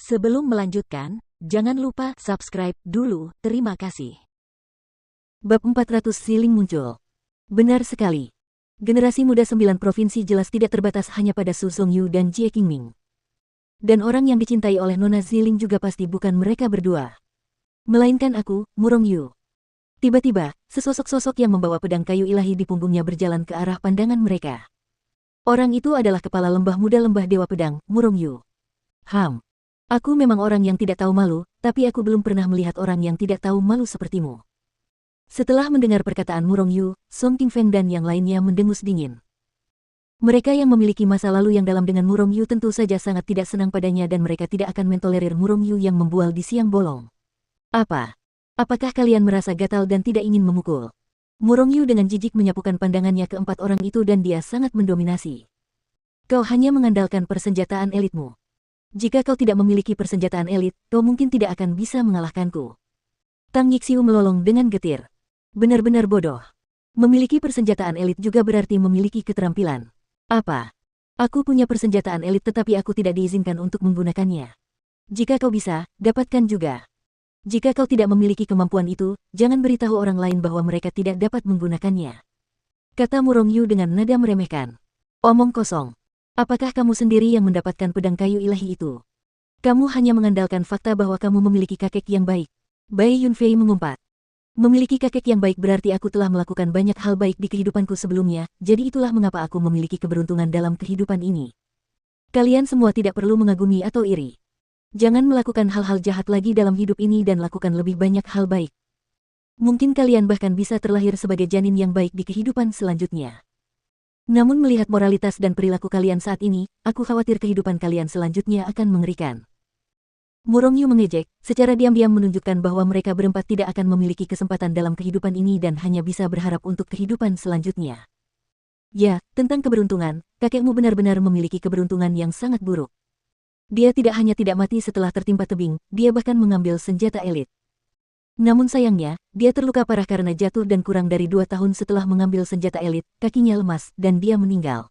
Sebelum melanjutkan, jangan lupa subscribe dulu, terima kasih. Bab 400 Siling muncul. Benar sekali. Generasi muda 9 provinsi jelas tidak terbatas hanya pada Su Zongyu dan Jie Qingming. Dan orang yang dicintai oleh Nona Ziling juga pasti bukan mereka berdua. Melainkan aku, Murong Yu. Tiba-tiba, sesosok-sosok yang membawa pedang kayu ilahi di punggungnya berjalan ke arah pandangan mereka. Orang itu adalah kepala lembah muda lembah Dewa Pedang, Murong Yu. Aku memang orang yang tidak tahu malu, tapi aku belum pernah melihat orang yang tidak tahu malu sepertimu. Setelah mendengar perkataan Murong Yu, Song Qingfeng dan yang lainnya mendengus dingin. Mereka yang memiliki masa lalu yang dalam dengan Murong Yu tentu saja sangat tidak senang padanya dan mereka tidak akan mentolerir Murong Yu yang membual di siang bolong. Apakah kalian merasa gatal dan tidak ingin memukul? Murong Yu dengan jijik menyapukan pandangannya ke empat orang itu dan dia sangat mendominasi. Kau hanya mengandalkan persenjataan elitmu. Jika kau tidak memiliki persenjataan elit, kau mungkin tidak akan bisa mengalahkanku. Tang Yixiu melolong dengan getir. Benar-benar bodoh. Memiliki persenjataan elit juga berarti memiliki keterampilan. Aku punya persenjataan elit tetapi aku tidak diizinkan untuk menggunakannya. Jika kau bisa, dapatkan juga. Jika kau tidak memiliki kemampuan itu, jangan beritahu orang lain bahwa mereka tidak dapat menggunakannya. Kata Murong Yu dengan nada meremehkan. Omong kosong. Apakah kamu sendiri yang mendapatkan pedang kayu ilahi itu? Kamu hanya mengandalkan fakta bahwa kamu memiliki kakek yang baik. Bai Yunfei mengumpat. Memiliki kakek yang baik berarti aku telah melakukan banyak hal baik di kehidupanku sebelumnya, jadi itulah mengapa aku memiliki keberuntungan dalam kehidupan ini. Kalian semua tidak perlu mengagumi atau iri. Jangan melakukan hal-hal jahat lagi dalam hidup ini dan lakukan lebih banyak hal baik. Mungkin kalian bahkan bisa terlahir sebagai janin yang baik di kehidupan selanjutnya. Namun melihat moralitas dan perilaku kalian saat ini, aku khawatir kehidupan kalian selanjutnya akan mengerikan. Murong Yu mengejek, secara diam-diam menunjukkan bahwa mereka berempat tidak akan memiliki kesempatan dalam kehidupan ini dan hanya bisa berharap untuk kehidupan selanjutnya. Ya, tentang keberuntungan, kakekmu benar-benar memiliki keberuntungan yang sangat buruk. Dia tidak hanya tidak mati setelah tertimpa tebing, dia bahkan mengambil senjata elit. Namun sayangnya, dia terluka parah karena jatuh dan kurang dari 2 tahun setelah mengambil senjata elit, kakinya lemas, dan dia meninggal.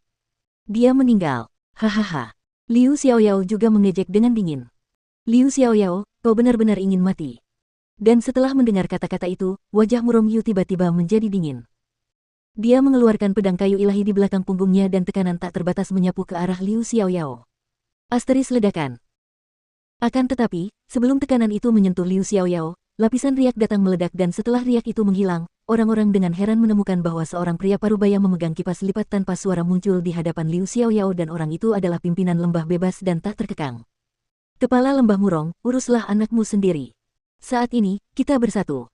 Hahaha. Liu Xiaoyao juga mengejek dengan dingin. Liu Xiaoyao, kau benar-benar ingin mati. Dan setelah mendengar kata-kata itu, wajah Murong Yu tiba-tiba menjadi dingin. Dia mengeluarkan pedang kayu ilahi di belakang punggungnya dan tekanan tak terbatas menyapu ke arah Liu Xiaoyao. Asteris ledakan. Akan tetapi, sebelum tekanan itu menyentuh Liu Xiaoyao, lapisan riak datang meledak dan setelah riak itu menghilang, orang-orang dengan heran menemukan bahwa seorang pria parubaya memegang kipas lipat tanpa suara muncul di hadapan Liu Xiaoyao dan orang itu adalah pimpinan lembah bebas dan tak terkekang. Kepala lembah Murong, uruslah anakmu sendiri. Saat ini, kita bersatu.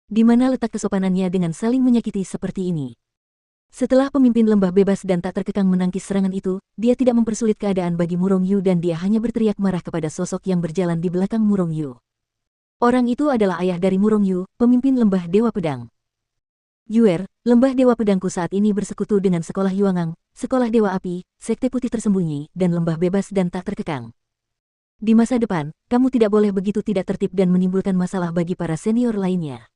Di mana letak kesopanannya dengan saling menyakiti seperti ini? Setelah pemimpin lembah bebas dan tak terkekang menangkis serangan itu, dia tidak mempersulit keadaan bagi Murong Yu dan dia hanya berteriak marah kepada sosok yang berjalan di belakang Murong Yu. Orang itu adalah ayah dari Murong Yu, pemimpin lembah Dewa Pedang. Yuer, lembah Dewa Pedangku saat ini bersekutu dengan sekolah Yuangang, sekolah Dewa Api, sekte putih tersembunyi, dan lembah bebas dan tak terkekang. Di masa depan, kamu tidak boleh begitu tidak tertib dan menimbulkan masalah bagi para senior lainnya.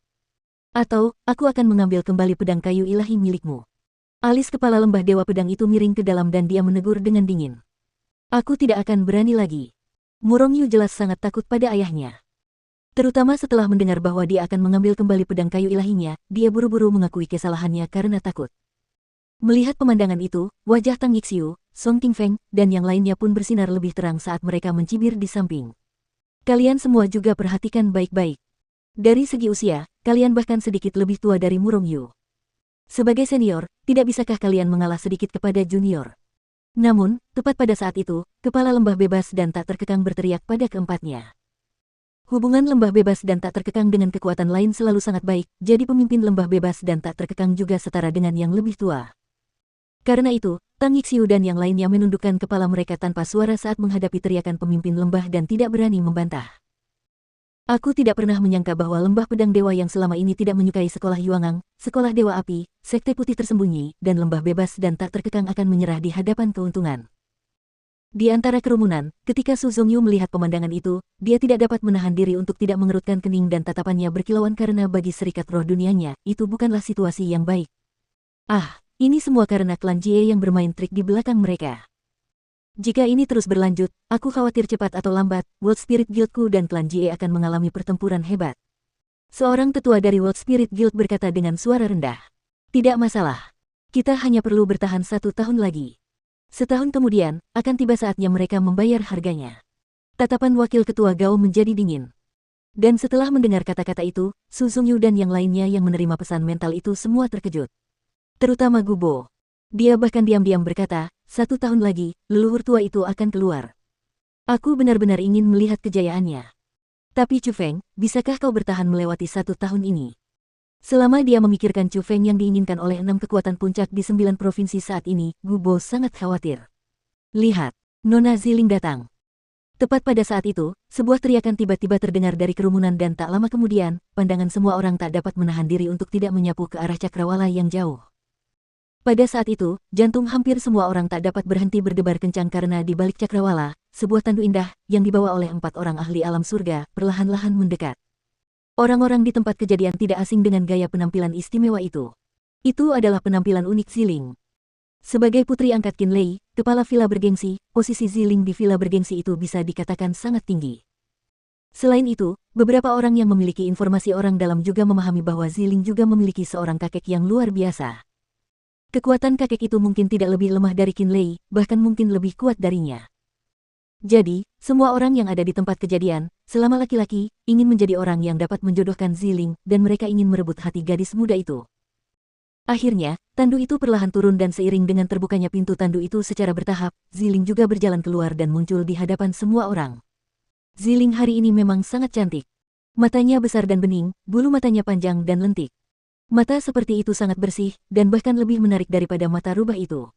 Atau, aku akan mengambil kembali pedang kayu ilahi milikmu. Alis kepala lembah Dewa Pedang itu miring ke dalam dan dia menegur dengan dingin. Aku tidak akan berani lagi. Murong Yu jelas sangat takut pada ayahnya. Terutama setelah mendengar bahwa dia akan mengambil kembali pedang kayu ilahinya, dia buru-buru mengakui kesalahannya karena takut. Melihat pemandangan itu, wajah Tang Yixiu, Song Qingfeng, dan yang lainnya pun bersinar lebih terang saat mereka mencibir di samping. Kalian semua juga perhatikan baik-baik. Dari segi usia, kalian bahkan sedikit lebih tua dari Murong Yu. Sebagai senior, tidak bisakah kalian mengalah sedikit kepada junior? Namun, tepat pada saat itu, kepala lembah bebas dan tak terkekang berteriak pada keempatnya. Hubungan lembah bebas dan tak terkekang dengan kekuatan lain selalu sangat baik, jadi pemimpin lembah bebas dan tak terkekang juga setara dengan yang lebih tua. Karena itu, Tang Yixiu dan yang lainnya menundukkan kepala mereka tanpa suara saat menghadapi teriakan pemimpin lembah dan tidak berani membantah. Aku tidak pernah menyangka bahwa lembah pedang dewa yang selama ini tidak menyukai sekolah Yuangang, sekolah Dewa Api, sekte putih tersembunyi, dan lembah bebas dan tak terkekang akan menyerah di hadapan keuntungan. Di antara kerumunan, ketika Su Zongyu melihat pemandangan itu, dia tidak dapat menahan diri untuk tidak mengerutkan kening dan tatapannya berkilauan karena bagi serikat roh dunianya, itu bukanlah situasi yang baik. Ini semua karena klan Jie yang bermain trik di belakang mereka. Jika ini terus berlanjut, aku khawatir cepat atau lambat, World Spirit Guild-ku dan klan Jie akan mengalami pertempuran hebat. Seorang tetua dari World Spirit Guild berkata dengan suara rendah. Tidak masalah. Kita hanya perlu bertahan 1 tahun lagi. Setahun kemudian, akan tiba saatnya mereka membayar harganya. Tatapan wakil ketua Gao menjadi dingin. Dan setelah mendengar kata-kata itu, Su Zongyu dan yang lainnya yang menerima pesan mental itu semua terkejut. Terutama Gubo. Dia bahkan diam-diam berkata, 1 tahun lagi, leluhur tua itu akan keluar. Aku benar-benar ingin melihat kejayaannya. Tapi Chu Feng, bisakah kau bertahan melewati 1 tahun ini? Selama dia memikirkan Chu Feng yang diinginkan oleh 6 kekuatan puncak di 9 provinsi saat ini, Gubo sangat khawatir. Lihat, Nona Ziling datang. Tepat pada saat itu, sebuah teriakan tiba-tiba terdengar dari kerumunan dan tak lama kemudian, pandangan semua orang tak dapat menahan diri untuk tidak menyapu ke arah cakrawala yang jauh. Pada saat itu, jantung hampir semua orang tak dapat berhenti berdebar kencang karena di balik cakrawala, sebuah tandu indah, yang dibawa oleh 4 orang ahli alam surga, perlahan-lahan mendekat. Orang-orang di tempat kejadian tidak asing dengan gaya penampilan istimewa itu. Itu adalah penampilan unik Ziling. Sebagai putri angkat Qin Lei, kepala villa bergengsi, posisi Ziling di villa bergengsi itu bisa dikatakan sangat tinggi. Selain itu, beberapa orang yang memiliki informasi orang dalam juga memahami bahwa Ziling juga memiliki seorang kakek yang luar biasa. Kekuatan kakek itu mungkin tidak lebih lemah dari Qin Lei, bahkan mungkin lebih kuat darinya. Jadi, semua orang yang ada di tempat kejadian, selama laki-laki, ingin menjadi orang yang dapat menjodohkan Ziling, dan mereka ingin merebut hati gadis muda itu. Akhirnya, tandu itu perlahan turun dan seiring dengan terbukanya pintu tandu itu secara bertahap, Ziling juga berjalan keluar dan muncul di hadapan semua orang. Ziling hari ini memang sangat cantik. Matanya besar dan bening, bulu matanya panjang dan lentik. Mata seperti itu sangat bersih, dan bahkan lebih menarik daripada mata rubah itu.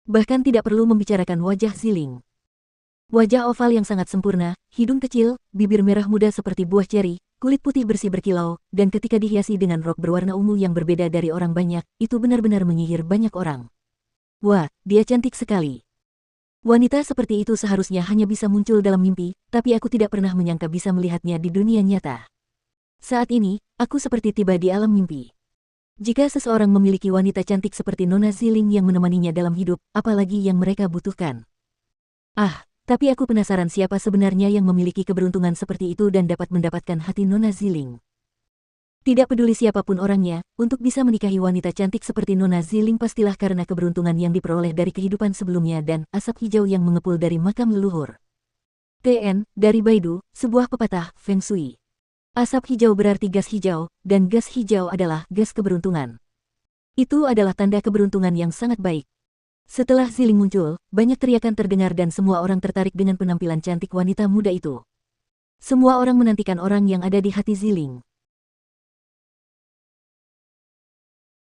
Bahkan tidak perlu membicarakan wajah Ziling. Wajah oval yang sangat sempurna, hidung kecil, bibir merah muda seperti buah ceri, kulit putih bersih berkilau, dan ketika dihiasi dengan rok berwarna ungu yang berbeda dari orang banyak, itu benar-benar menyihir banyak orang. Wah, dia cantik sekali. Wanita seperti itu seharusnya hanya bisa muncul dalam mimpi, tapi aku tidak pernah menyangka bisa melihatnya di dunia nyata. Saat ini, aku seperti tiba di alam mimpi. Jika seseorang memiliki wanita cantik seperti Nona Ziling yang menemaninya dalam hidup, apalagi yang mereka butuhkan. Tapi aku penasaran siapa sebenarnya yang memiliki keberuntungan seperti itu dan dapat mendapatkan hati Nona Ziling. Tidak peduli siapapun orangnya, untuk bisa menikahi wanita cantik seperti Nona Ziling pastilah karena keberuntungan yang diperoleh dari kehidupan sebelumnya dan asap hijau yang mengepul dari makam leluhur. TN, dari Baidu, sebuah pepatah, Feng Shui. Asap hijau berarti gas hijau, dan gas hijau adalah gas keberuntungan. Itu adalah tanda keberuntungan yang sangat baik. Setelah Ziling muncul, banyak teriakan terdengar dan semua orang tertarik dengan penampilan cantik wanita muda itu. Semua orang menantikan orang yang ada di hati Ziling.